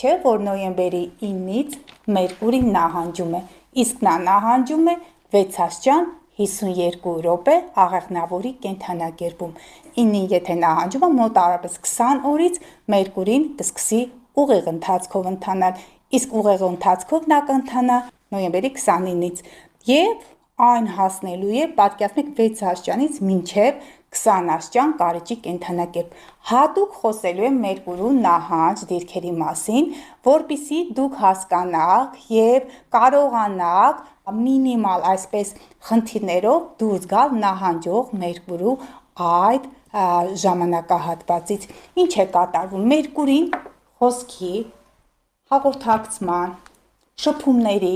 չէ, որ նոյեմբերի 9-ից Մերկուրին նահանջում է, իսկ նա նահանջում է 6 52 րոպե աղեղնավորի կենդանակերպում։ 9-ին եթե նահանջում է մոտարապես 20 օրից Մերկուրին կսկսի ուղիղ ընթացքով ընթանալ, իսկ ուղիղ ընթացքով նա կընթանա նոյեմբերի 29-ից եւ այն հասնելու է պատկերացնեք 6 աստիճանից մինչև 20 աստիճան կարիճի կենդանակերպ։ Հատուկ խոսելու եմ Մերկուրու նահանջ դիրքերի մասին, որպեսզի դուք հասկանաք եւ կարողանաք մինիմալ այսպես խնդիրներով դուրս գալ նահանջող Մերկուրու այդ ժամանակահատվածից։ Ինչ է կատարվում։ Մերկուրին խոսքի, հաղորդակցման, շփումների,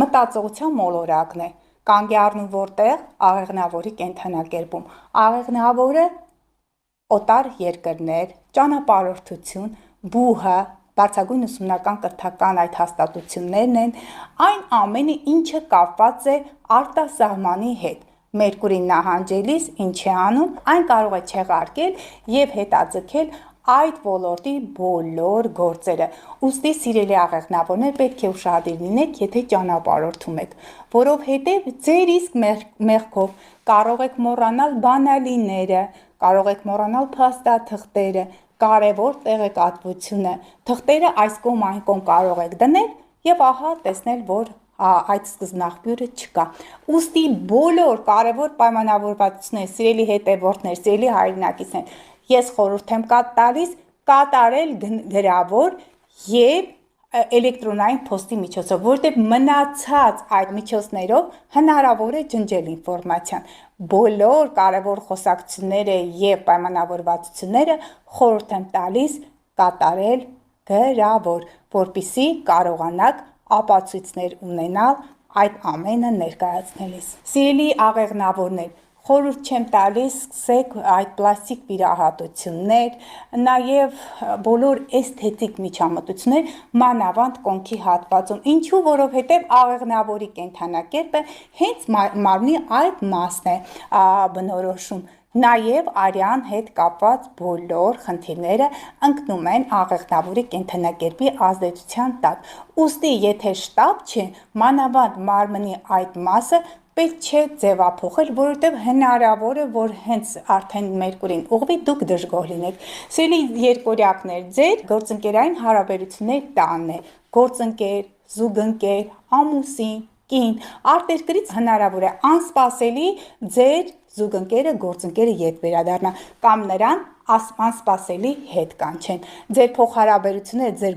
մտածողության մոլորակն է, կանգ է առնում որտեղ աղեղնավորի կենդանակերպում։ Աղեղնավորը օտար երկրներ, ճանապարհորդություն, բուհը, բարձրագույն ուսումնական կրթական այդ հաստատություններն են, այն ամենը, ինչը կապված է արտասահմանի հետ։ Մերկուրին նահանջելիս ինչ է անում, այն կարող է չեղարկել եւ հետաձգել այդ ոլորտի բոլոր գործերը։ Ուստի սիրելի աղեղնավորներ պետք է ուշադիր լինեք, եթե ճանապարհորդում եք, որովհետև ձեր իսկ մեղքով կարող եք մոռանալ բանալիները, կարող եք մոռանալ փաստաթղթերը, կարևոր տեղեկատվությունը, թղթերը այս կողմ այն կողմ կարող եք դնել եւ ահա տեսնել, որ այդ սկզբնաղբյուրը չկա։ Ուստի բոլոր կարևոր պայմանավորվածությունները, սիրելի հետևորդներ, սիրելի հայրենակիցներ, ես խորհուրդ եմ տալիս կատարել գրավոր եւ էլեկտրոնային փոստի միջոցով, որտեղ մնացած այդ միջոցներով հնարավոր է ջնջել ինֆորմացիան։ Բոլոր կարևոր խոսակցությունները եւ պայմանավորվածությունները խորհուրդ եմ տալիս կատարել գրավոր, որպեսզի կարողանաք ապացույցներ ունենալ այդ ամենը ներկայացնելիս։ Սիրելի աղեղնավորներ, խորհուրդ չեմ տալիս սկսեք այդ պլաստիկ վիրահատություններ, նաև բոլոր էսթետիկ միջամտություններ մանավանդ կոնքի հատվածում։ Ինչու, որովհետև աղեղնավորի կենդանակերպը հենց մարմնի այդ մասն է բնորոշում։ Նաև արյան հետ կապված բոլոր խնդիրները ընկնում են աղեղնավորի կենդանակերպի ազդեցության տակ։ Ուստի եթե շտապ չէ, մանավանդ մարմնի այդ մասը պետք չէ ձևափոխել, որովհետև հնարավոր է, որ հենց արդեն Մերկուրին ուղղվի, դուք դժգոհ լինեք։ Սիրելի երկորյակներ, ձեր գործընկերային հարաբերություններ տանն է, գործընկեր, զուգընկեր, ամուսին, կին, արտերկրից հնարավոր է անսպասելի ձեր զուգընկերը, գործընկերը ետ վերադառնա կամ նրան անսպասելի հետ կանչեն։ Ձեր փոխհարաբերությունները ձեր